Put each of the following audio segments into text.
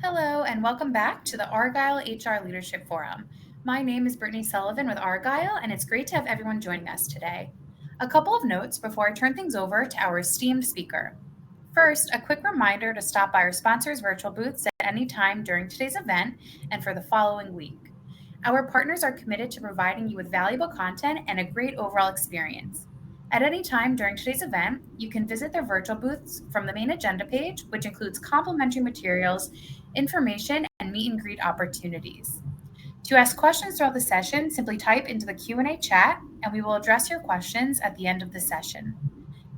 Hello, and welcome back to the Argyle HR Leadership Forum. My name is Brittany Sullivan with Argyle, and it's great to have everyone joining us today. A couple of notes before I turn things over to our esteemed speaker. First, a quick reminder to stop by our sponsors' virtual booths at any time during today's event and for the following week. Our partners are committed to providing you with valuable content and a great overall experience. At any time during today's event, you can visit their virtual booths from the main agenda page, which includes complimentary materials, information, and meet and greet opportunities. To ask questions throughout the session, simply type into the Q&A chat and we will address your questions at the end of the session.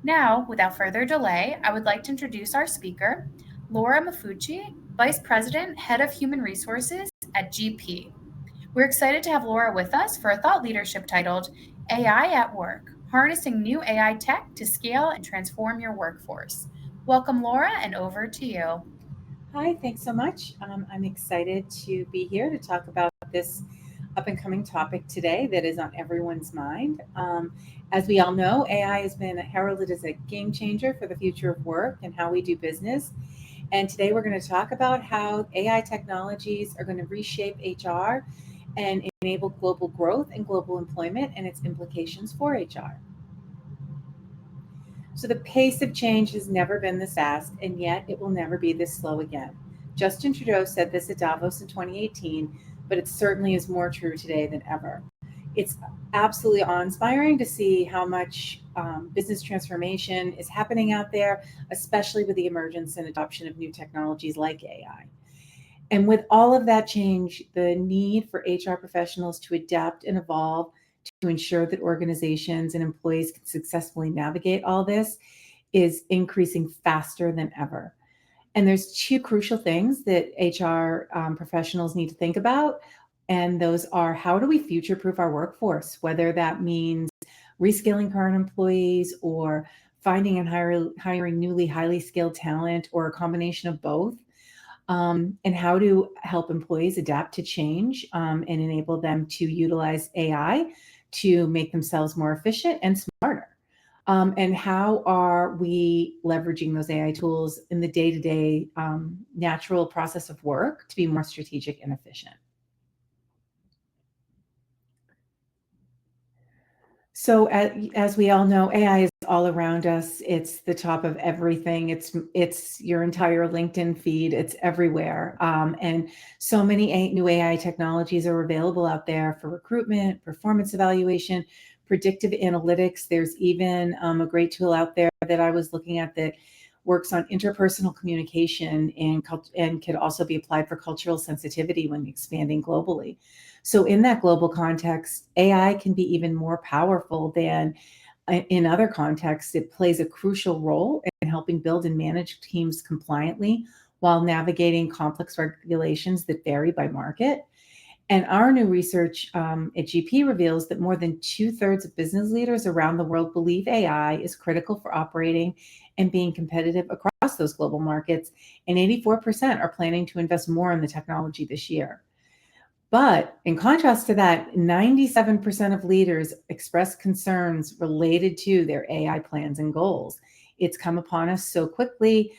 Now, without further delay, I would like to introduce our speaker, Laura Mafucci, Vice President, Head of Human Resources at GP. We're excited to have Laura with us for a thought leadership titled AI at Work, Harnessing New AI Tech to Scale and Transform Your Workforce. Welcome, Laura, and over to you. Hi, thanks so much. I'm excited to be here to talk about this up and coming topic today that is on everyone's mind. As we all know, AI has been heralded as a game changer for the future of work and how we do business. And today we're going to talk about how AI technologies are going to reshape HR and enable global growth and global employment and its implications for HR. So the pace of change has never been this fast, and yet it will never be this slow again. Justin Trudeau said this at Davos in 2018, but it certainly is more true today than ever. It's absolutely awe-inspiring to see how much business transformation is happening out there, especially with the emergence and adoption of new technologies like AI. And with all of that change, the need for HR professionals to adapt and evolve to ensure that organizations and employees can successfully navigate all this is increasing faster than ever. And there's two crucial things that HR professionals need to think about. And those are, how do we future proof our workforce, whether that means reskilling current employees or finding and hiring newly highly skilled talent, or a combination of both, and how to help employees adapt to change, and enable them to utilize AI to make themselves more efficient and smarter. And how are we leveraging those AI tools in the day-to-day natural process of work to be more strategic and efficient? So as we all know, AI is all around us. It's the top of everything. It's your entire LinkedIn feed. It's everywhere. And so many new AI technologies are available out there for recruitment, performance evaluation, predictive analytics. There's even a great tool out there that I was looking at that works on interpersonal communication and could also be applied for cultural sensitivity when expanding globally. So in that global context, AI can be even more powerful than in other contexts. It plays a crucial role in helping build and manage teams compliantly while navigating complex regulations that vary by market. And our new research at GP reveals that more than 2/3 of business leaders around the world believe AI is critical for operating and being competitive across those global markets. And 84% are planning to invest more in the technology this year. But in contrast to that, 97% of leaders express concerns related to their AI plans and goals. It's come upon us so quickly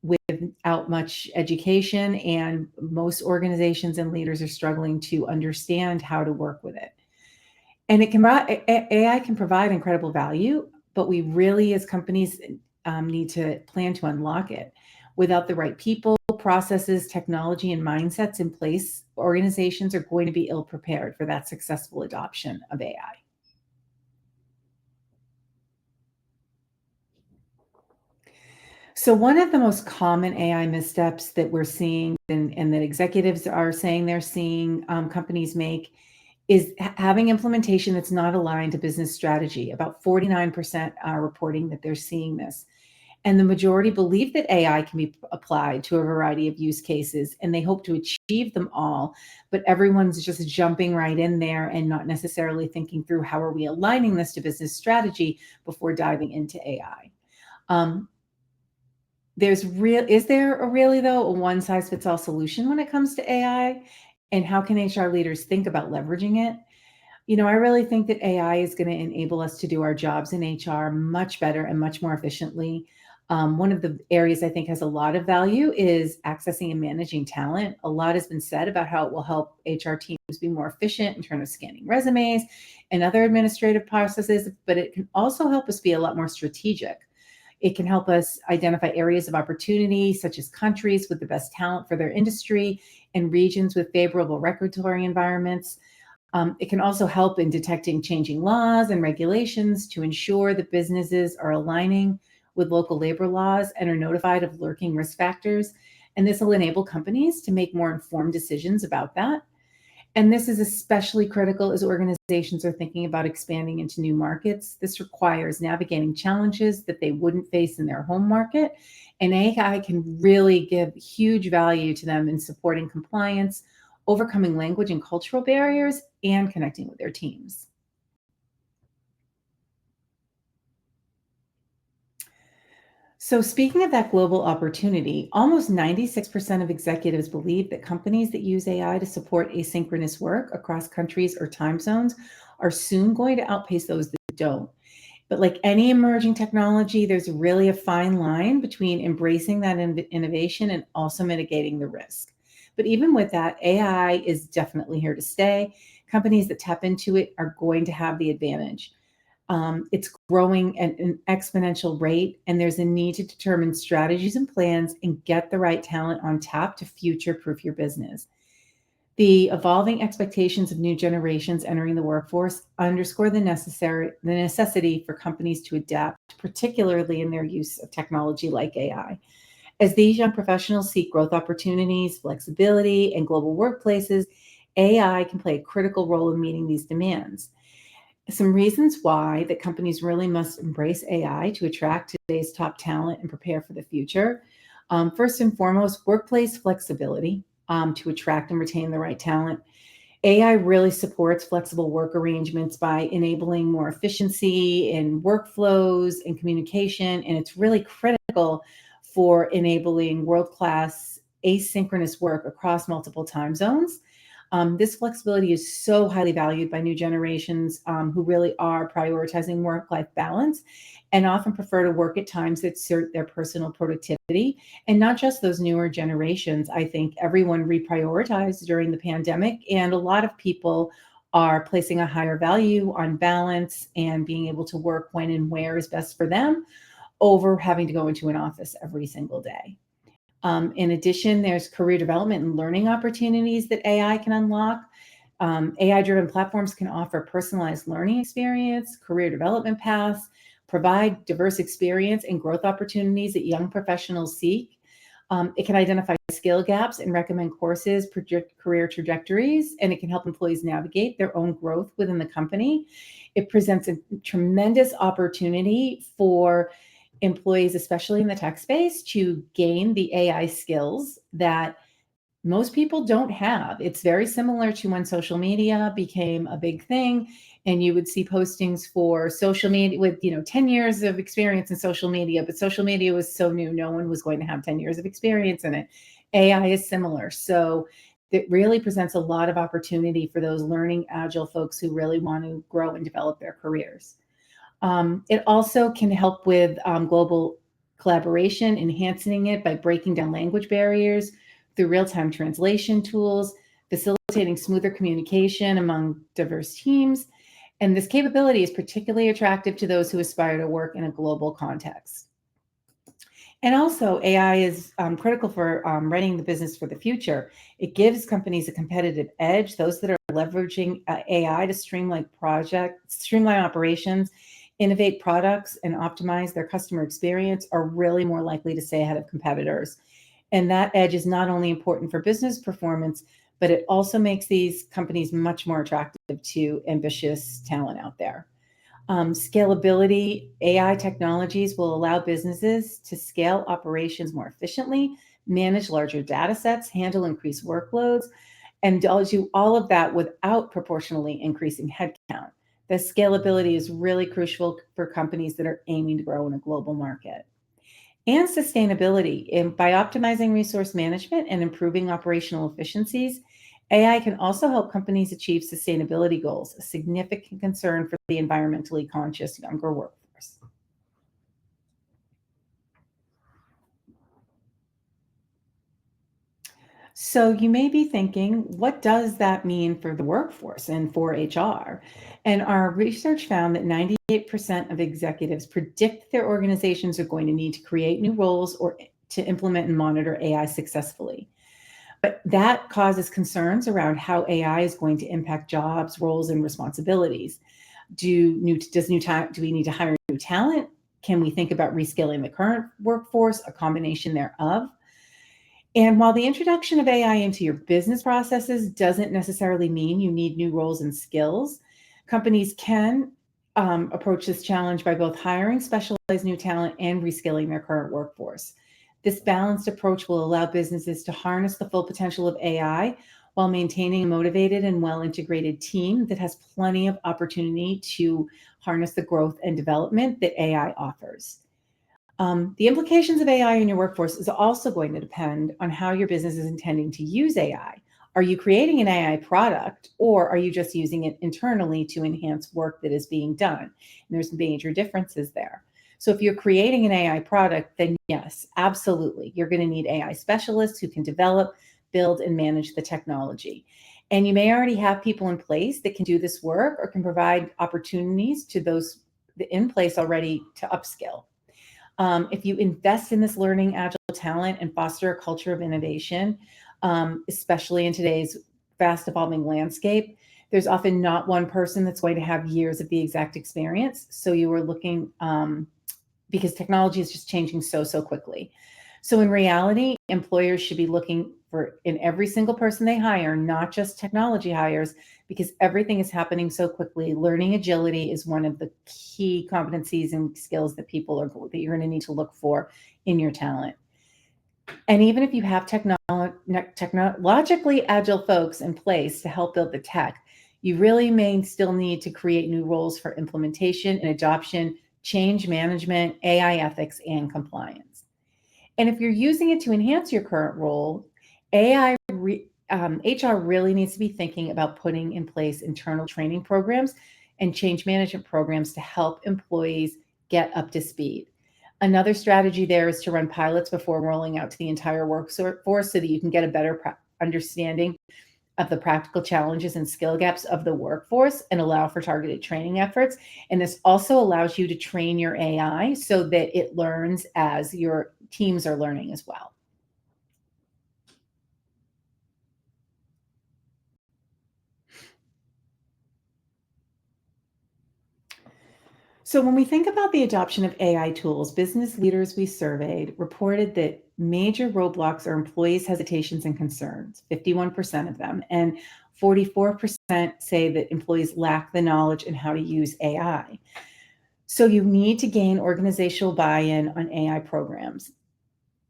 without much education, and most organizations and leaders are struggling to understand how to work with it. And AI can provide incredible value, but we really, as companies, need to plan to unlock it. Without the right people, processes, technology, and mindsets in place, organizations are going to be ill prepared for that successful adoption of AI. So one of the most common AI missteps that we're seeing, and that executives are saying they're seeing companies make, is having implementation that's not aligned to business strategy. About 49% are reporting that they're seeing this. And the majority believe that AI can be applied to a variety of use cases, and they hope to achieve them all. But everyone's just jumping right in there and not necessarily thinking through, how are we aligning this to business strategy before diving into AI? Is there really, though, a one size fits all solution when it comes to AI? And how can HR leaders think about leveraging it? I really think that AI is going to enable us to do our jobs in HR much better and much more efficiently. One of the areas I think has a lot of value is accessing and managing talent. A lot has been said about how it will help HR teams be more efficient in terms of scanning resumes and other administrative processes, but it can also help us be a lot more strategic. It can help us identify areas of opportunity, such as countries with the best talent for their industry and regions with favorable regulatory environments. It can also help in detecting changing laws and regulations to ensure that businesses are aligning with local labor laws and are notified of lurking risk factors. And this will enable companies to make more informed decisions about that. And this is especially critical as organizations are thinking about expanding into new markets. This requires navigating challenges that they wouldn't face in their home market. And AI can really give huge value to them in supporting compliance, overcoming language and cultural barriers, and connecting with their teams. So, speaking of that global opportunity, almost 96% of executives believe that companies that use AI to support asynchronous work across countries or time zones are soon going to outpace those that don't. But like any emerging technology, there's really a fine line between embracing that innovation and also mitigating the risk. But even with that, AI is definitely here to stay. Companies that tap into it are going to have the advantage. It's growing at an exponential rate, and there's a need to determine strategies and plans and get the right talent on tap to future proof your business. The evolving expectations of new generations entering the workforce underscore the necessity for companies to adapt, particularly in their use of technology like AI. As these young professionals seek growth opportunities, flexibility, and global workplaces, AI can play a critical role in meeting these demands. Some reasons why that companies really must embrace AI to attract today's top talent and prepare for the future. First and foremost, workplace flexibility to attract and retain the right talent. AI really supports flexible work arrangements by enabling more efficiency in workflows and communication, and it's really critical for enabling world-class asynchronous work across multiple time zones. This flexibility is so highly valued by new generations who really are prioritizing work-life balance and often prefer to work at times that suit their personal productivity. And not just those newer generations. I think everyone reprioritized during the pandemic, and a lot of people are placing a higher value on balance and being able to work when and where is best for them over having to go into an office every single day. In addition, there's career development and learning opportunities that AI can unlock. AI-driven platforms can offer personalized learning experience, career development paths, provide diverse experience and growth opportunities that young professionals seek. It can identify skill gaps and recommend courses, predict career trajectories, and it can help employees navigate their own growth within the company. It presents a tremendous opportunity for employees, especially in the tech space, to gain the AI skills that most people don't have. It's very similar to when social media became a big thing and you would see postings for social media with 10 years of experience in social media, but social media was so new, no one was going to have 10 years of experience in it. AI is similar. So it really presents a lot of opportunity for those learning agile folks who really want to grow and develop their careers. It also can help with global collaboration, enhancing it by breaking down language barriers through real-time translation tools, facilitating smoother communication among diverse teams. And this capability is particularly attractive to those who aspire to work in a global context. And also, AI is critical for running the business for the future. It gives companies a competitive edge. Those that are leveraging AI to streamline operations, innovate products, and optimize their customer experience are really more likely to stay ahead of competitors. And that edge is not only important for business performance, but it also makes these companies much more attractive to ambitious talent out there. Scalability, AI technologies will allow businesses to scale operations more efficiently, manage larger data sets, handle increased workloads, and do all of that without proportionally increasing headcount. The scalability is really crucial for companies that are aiming to grow in a global market. And sustainability. And by optimizing resource management and improving operational efficiencies, AI can also help companies achieve sustainability goals, a significant concern for the environmentally conscious younger workforce. So you may be thinking, what does that mean for the workforce and for HR? And our research found that 98% of executives predict their organizations are going to need to create new roles or to implement and monitor AI successfully. But that causes concerns around how AI is going to impact jobs, roles, and responsibilities. Do we need to hire new talent? Can we think about reskilling the current workforce, a combination thereof? And while the introduction of AI into your business processes doesn't necessarily mean you need new roles and skills, companies can approach this challenge by both hiring specialized new talent and reskilling their current workforce. This balanced approach will allow businesses to harness the full potential of AI while maintaining a motivated and well integrated team that has plenty of opportunity to harness the growth and development that AI offers. The implications of AI in your workforce is also going to depend on how your business is intending to use AI. Are you creating an AI product, or are you just using it internally to enhance work that is being done? And there's major differences there. So if you're creating an AI product, then yes, absolutely. You're going to need AI specialists who can develop, build, and manage the technology. And you may already have people in place that can do this work or can provide opportunities to those in place already to upskill. If you invest in this learning agile talent and foster a culture of innovation, especially in today's fast evolving landscape, there's often not one person that's going to have years of the exact experience. So you are looking, because technology is just changing so quickly. So in reality, employers should be looking for in every single person they hire, not just technology hires, because everything is happening so quickly. Learning agility is one of the key competencies and skills that that you're going to need to look for in your talent. And even if you have technologically agile folks in place to help build the tech, you really may still need to create new roles for implementation and adoption, change management, AI ethics, and compliance. And if you're using it to enhance your current role, HR really needs to be thinking about putting in place internal training programs and change management programs to help employees get up to speed. Another strategy there is to run pilots before rolling out to the entire workforce so that you can get a better understanding of the practical challenges and skill gaps of the workforce and allow for targeted training efforts. And this also allows you to train your AI so that it learns as your teams are learning as well. So, when we think about the adoption of AI tools, business leaders we surveyed reported that major roadblocks are employees' hesitations and concerns, 51% of them, and 44% say that employees lack the knowledge in how to use AI. So, you need to gain organizational buy in on AI programs.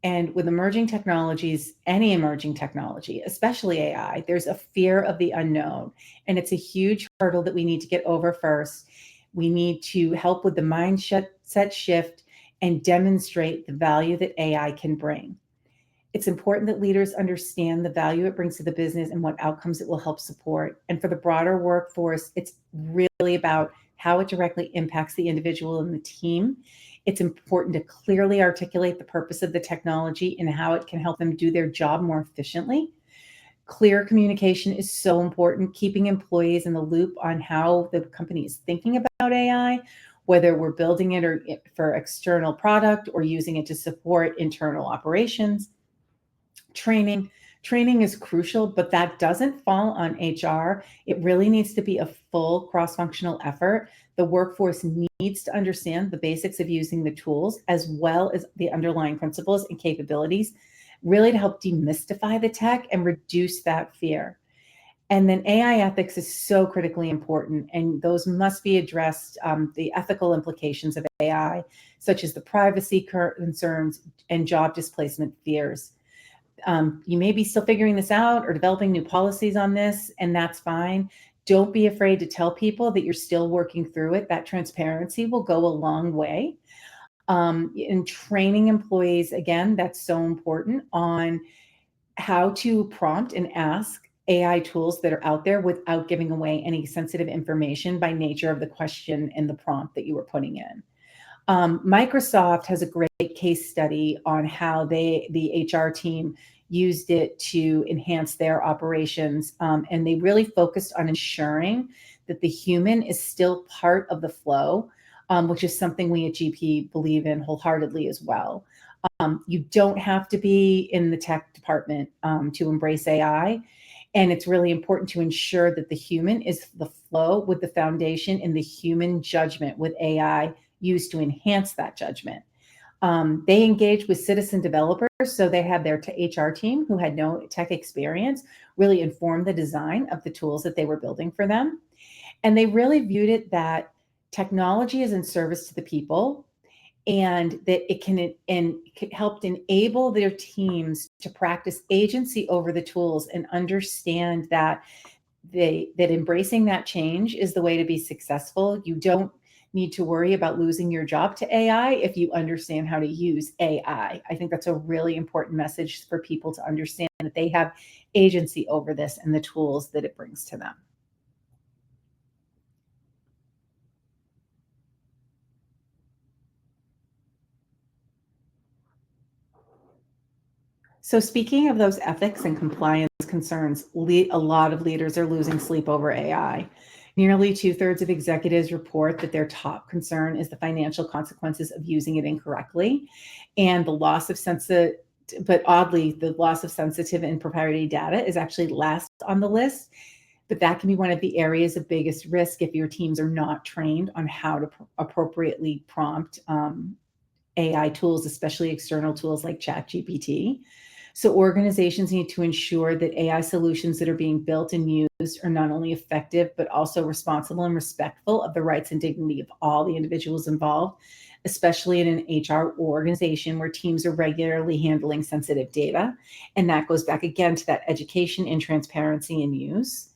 And with emerging technologies, any emerging technology, especially AI, there's a fear of the unknown. And it's a huge hurdle that we need to get over first. We need to help with the mindset shift and demonstrate the value that AI can bring. It's important that leaders understand the value it brings to the business and what outcomes it will help support. And for the broader workforce, it's really about how it directly impacts the individual and the team. It's important to clearly articulate the purpose of the technology and how it can help them do their job more efficiently. Clear communication is so important, keeping employees in the loop on how the company is thinking about AI, whether we're building it or for external product or using it to support internal operations. Training is crucial, but that doesn't fall on HR. It really needs to be a full cross-functional effort. The workforce needs to understand the basics of using the tools as well as the underlying principles and capabilities, really to help demystify the tech and reduce that fear. And then AI ethics is so critically important, and those must be addressed, the ethical implications of AI, such as the privacy concerns and job displacement fears. You may be still figuring this out or developing new policies on this, and that's fine. Don't be afraid to tell people that you're still working through it. That transparency will go a long way. In training employees, again, that's so important on how to prompt and ask AI tools that are out there without giving away any sensitive information by nature of the question and the prompt that you were putting in. Microsoft has a great case study on how the HR team used it to enhance their operations. And they really focused on ensuring that the human is still part of the flow, which is something we at GP believe in wholeheartedly as well. You don't have to be in the tech department to embrace AI. And it's really important to ensure that the human is the flow with the foundation in the human judgment with AI used to enhance that judgment. They engaged with citizen developers, so they had their HR team who had no tech experience really inform the design of the tools that they were building for them. And they really viewed it that technology is in service to the people and that it helped enable their teams to practice agency over the tools and understand that that embracing that change is the way to be successful. You don't need to worry about losing your job to AI if you understand how to use AI. I think that's a really important message for people to understand that they have agency over this and the tools that it brings to them. So, speaking of those ethics and compliance concerns, a lot of leaders are losing sleep over AI. Nearly two-thirds of executives report that their top concern is the financial consequences of using it incorrectly, and the loss of but oddly, the loss of sensitive and proprietary data is actually last on the list. But that can be one of the areas of biggest risk if your teams are not trained on how to appropriately prompt AI tools, especially external tools like ChatGPT. So organizations need to ensure that AI solutions that are being built and used are not only effective, but also responsible and respectful of the rights and dignity of all the individuals involved, especially in an HR organization where teams are regularly handling sensitive data. And that goes back again to that education and transparency in use.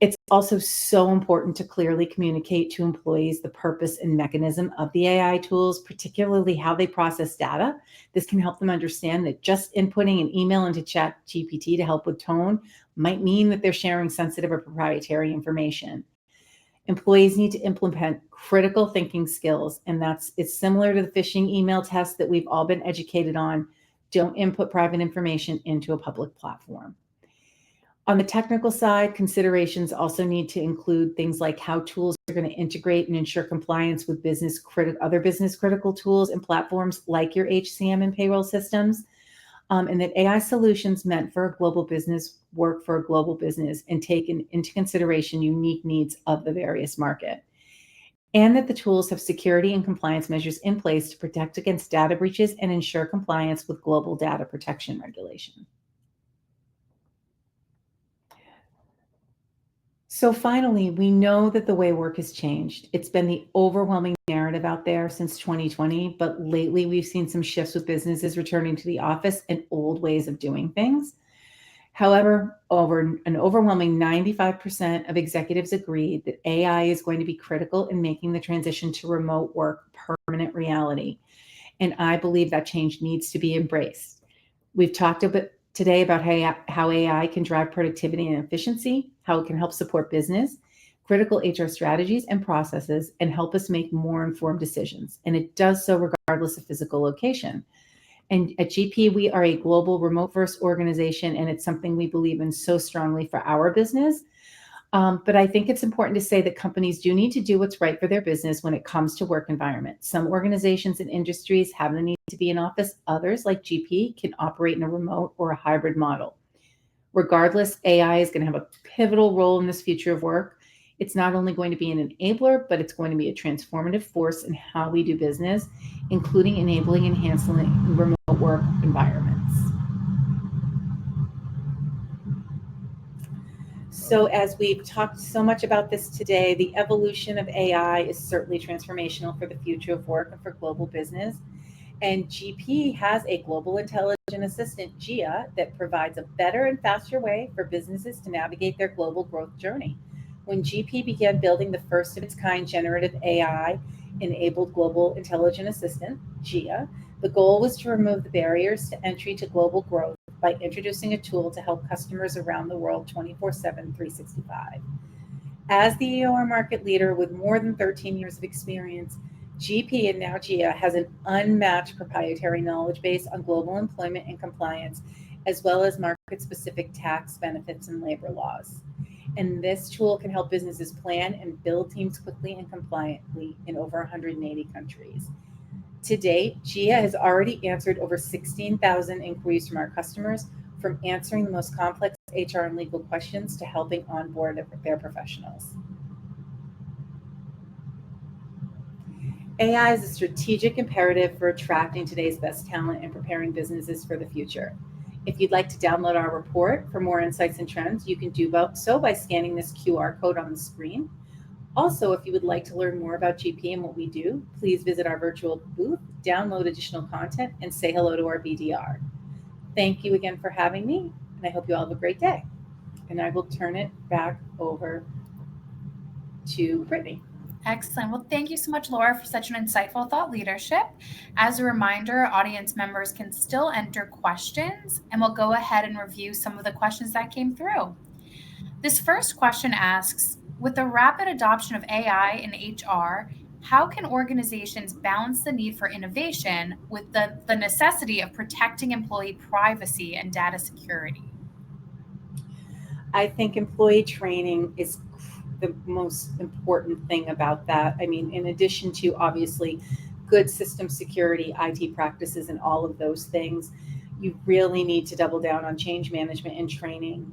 It's also so important to clearly communicate to employees the purpose and mechanism of the AI tools, particularly how they process data. This can help them understand that just inputting an email into ChatGPT to help with tone might mean that they're sharing sensitive or proprietary information. Employees need to implement critical thinking skills, and it's similar to the phishing email test that we've all been educated on. Don't input private information into a public platform. On the technical side, considerations also need to include things like how tools are going to integrate and ensure compliance with other business critical tools and platforms like your HCM and payroll systems, and that AI solutions meant for a global business work for a global business and take into consideration unique needs of the various market, and that the tools have security and compliance measures in place to protect against data breaches and ensure compliance with global data protection regulation. So finally, we know that the way work has changed. It's been the overwhelming narrative out there since 2020, but lately we've seen some shifts with businesses returning to the office and old ways of doing things. However, over an overwhelming 95% of executives agree that AI is going to be critical in making the transition to remote work permanent reality. And I believe that change needs to be embraced. We've talked a bit today about how AI can drive productivity and efficiency, how it can help support business, critical HR strategies and processes, and help us make more informed decisions. And it does so regardless of physical location. And at GP, we are a global remote first organization, and it's something we believe in so strongly for our business. But I think it's important to say that companies do need to do what's right for their business when it comes to work environment. Some organizations and industries have the need to be in office. Others, like GP, can operate in a remote or a hybrid model. Regardless, AI is going to have a pivotal role in this future of work. It's not only going to be an enabler, but it's going to be a transformative force in how we do business, including enabling and enhancing remote work environments. So, as we've talked so much about this today, the evolution of AI is certainly transformational for the future of work and for global business. And GP has a global intelligent assistant, GIA, that provides a better and faster way for businesses to navigate their global growth journey. When GP began building the first of its kind generative AI enabled global intelligent assistant, GIA, the goal was to remove the barriers to entry to global growth by introducing a tool to help customers around the world 24/7, 365. As the EOR market leader with more than 13 years of experience, GP and now GIA has an unmatched proprietary knowledge base on global employment and compliance, as well as market-specific tax benefits and labor laws. And this tool can help businesses plan and build teams quickly and compliantly in over 180 countries. To date, Gia has already answered over 16,000 inquiries from our customers, from answering the most complex HR and legal questions to helping onboard their professionals. AI is a strategic imperative for attracting today's best talent and preparing businesses for the future. If you'd like to download our report for more insights and trends, you can do so by scanning this QR code on the screen. Also, if you would like to learn more about GP and what we do, please visit our virtual booth, download additional content, and say hello to our BDR. Thank you again for having me, and I hope you all have a great day. And I will turn it back over to Brittany. Excellent. Well, thank you so much, Laura, for such an insightful thought leadership. As a reminder, audience members can still enter questions, and we'll go ahead and review some of the questions that came through. This first question asks, with the rapid adoption of AI in HR, how can organizations balance the need for innovation with the necessity of protecting employee privacy and data security? I think employee training is the most important thing about that. I mean, in addition to obviously good system security, IT practices, and all of those things, you really need to double down on change management and training.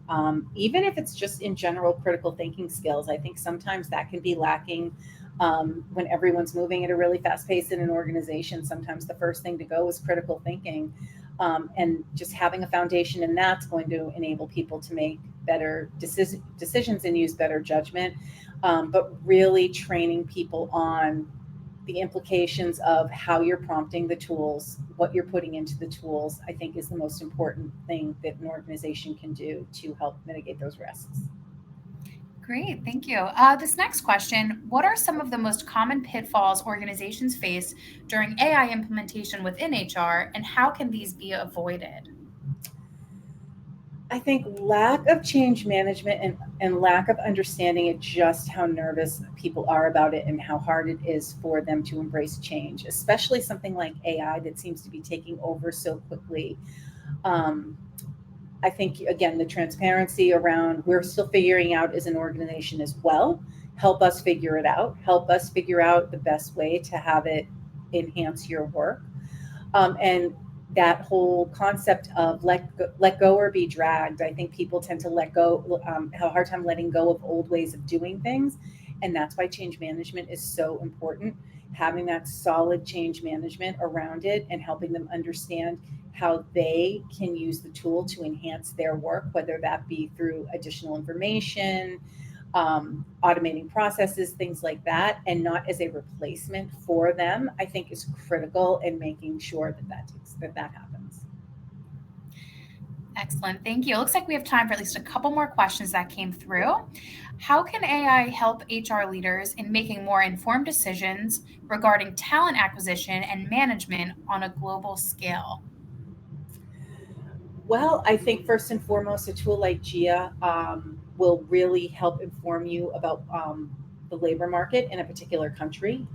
Even if it's just in general critical thinking skills, I think sometimes that can be lacking when everyone's moving at a really fast pace in an organization. Sometimes the first thing to go is critical thinking. And just having a foundation in that's going to enable people to make better decisions and use better judgment. But really training people on the implications of how you're prompting the tools, what you're putting into the tools, I think is the most important thing that an organization can do to help mitigate those risks. Great, thank you. This next question, what are some of the most common pitfalls organizations face during AI implementation within HR, and how can these be avoided? I think lack of change management and lack of understanding at just how nervous people are about it and how hard it is for them to embrace change, especially something like AI that seems to be taking over so quickly. Um, I think, again, the transparency around we're still figuring out as an organization as well. Help us figure it out. Help us figure out the best way to have it enhance your work. And that whole concept of let go or be dragged. I think people tend to let go, have a hard time letting go of old ways of doing things. And that's why change management is so important. Having that solid change management around it and helping them understand how they can use the tool to enhance their work, whether that be through additional information, automating processes, things like that, and not as a replacement for them, I think is critical in making sure that happens. Excellent, thank you. It looks like we have time for at least a couple more questions that came through. How can AI help HR leaders in making more informed decisions regarding talent acquisition and management on a global scale? Well, I think first and foremost, a tool like Gia will really help inform you about the labor market in a particular country,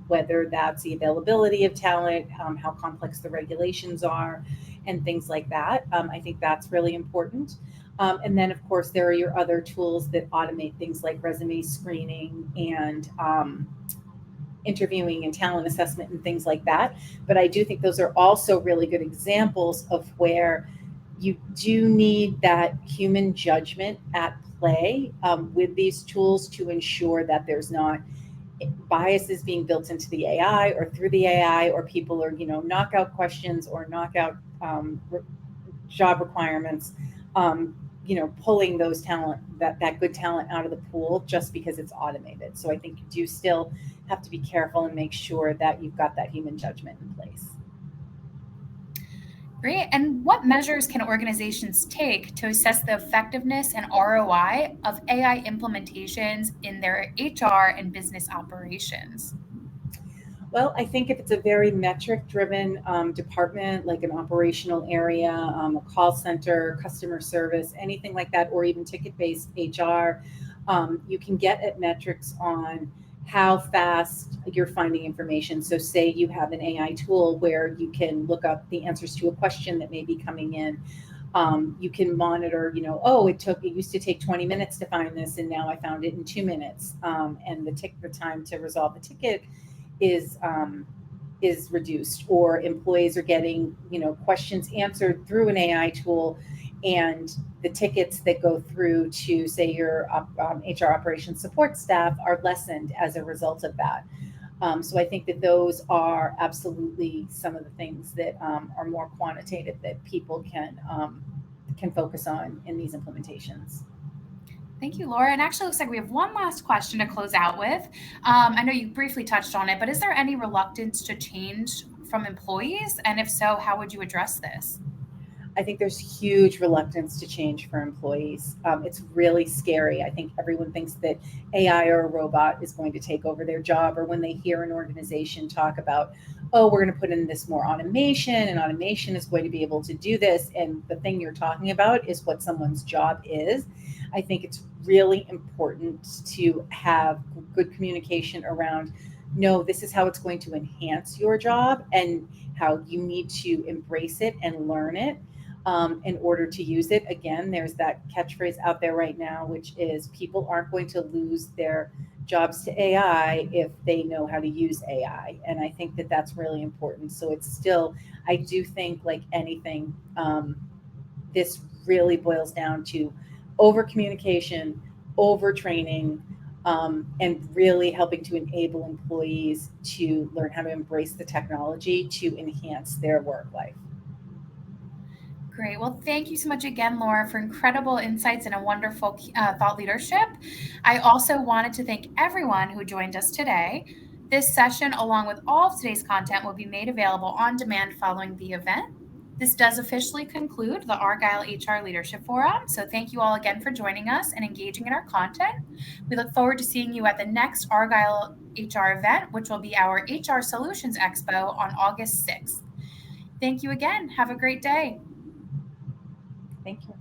whether that's the availability of talent, how complex the regulations are, and things like that. I think that's really important. And then, of course, there are your other tools that automate things like resume screening and interviewing and talent assessment and things like that. But I do think those are also really good examples of where you do need that human judgment at play with these tools to ensure that there's not biases being built into the AI or through the AI, or people are, knockout questions or knockout job requirements, pulling those that good talent out of the pool just because it's automated. So I think you do still have to be careful and make sure that you've got that human judgment in place. Great. And what measures can organizations take to assess the effectiveness and ROI of AI implementations in their HR and business operations? Well, I think if it's a very metric driven department, like an operational area, a call center, customer service, anything like that, or even ticket based HR, you can get at metrics on how fast you're finding information. So, say you have an AI tool where you can look up the answers to a question that may be coming in. You can monitor, oh, it used to take 20 minutes to find this, and now I found it in 2 minutes. And the time to resolve the ticket is reduced, or employees are getting, questions answered through an AI tool, and the tickets that go through to, say, your HR operations support staff are lessened as a result of that. So I think that those are absolutely some of the things that are more quantitative that people can focus on in these implementations. Thank you, Laura. And actually, looks like we have one last question to close out with. I know you briefly touched on it, but is there any reluctance to change from employees? And if so, how would you address this? I think there's huge reluctance to change for employees. It's really scary. I think everyone thinks that AI or a robot is going to take over their job, or when they hear an organization talk about, oh, we're going to put in this more automation, and automation is going to be able to do this. And the thing you're talking about is what someone's job is. I think it's really important to have good communication around, no, this is how it's going to enhance your job, and how you need to embrace it and learn it in order to use it. Again, there's that catchphrase out there right now, which is, people aren't going to lose their jobs to AI if they know how to use AI. And I think that that's really important. So it's still, I do think, like anything, this really boils down to over communication, over training, and really helping to enable employees to learn how to embrace the technology to enhance their work life. Great. Well, thank you so much again, Laura, for incredible insights and a wonderful thought leadership. I also wanted to thank everyone who joined us today. This session, along with all of today's content, will be made available on demand following the event. This does officially conclude the Argyle HR Leadership Forum. So thank you all again for joining us and engaging in our content. We look forward to seeing you at the next Argyle HR event, which will be our HR Solutions Expo on August 6th. Thank you again. Have a great day. Thank you.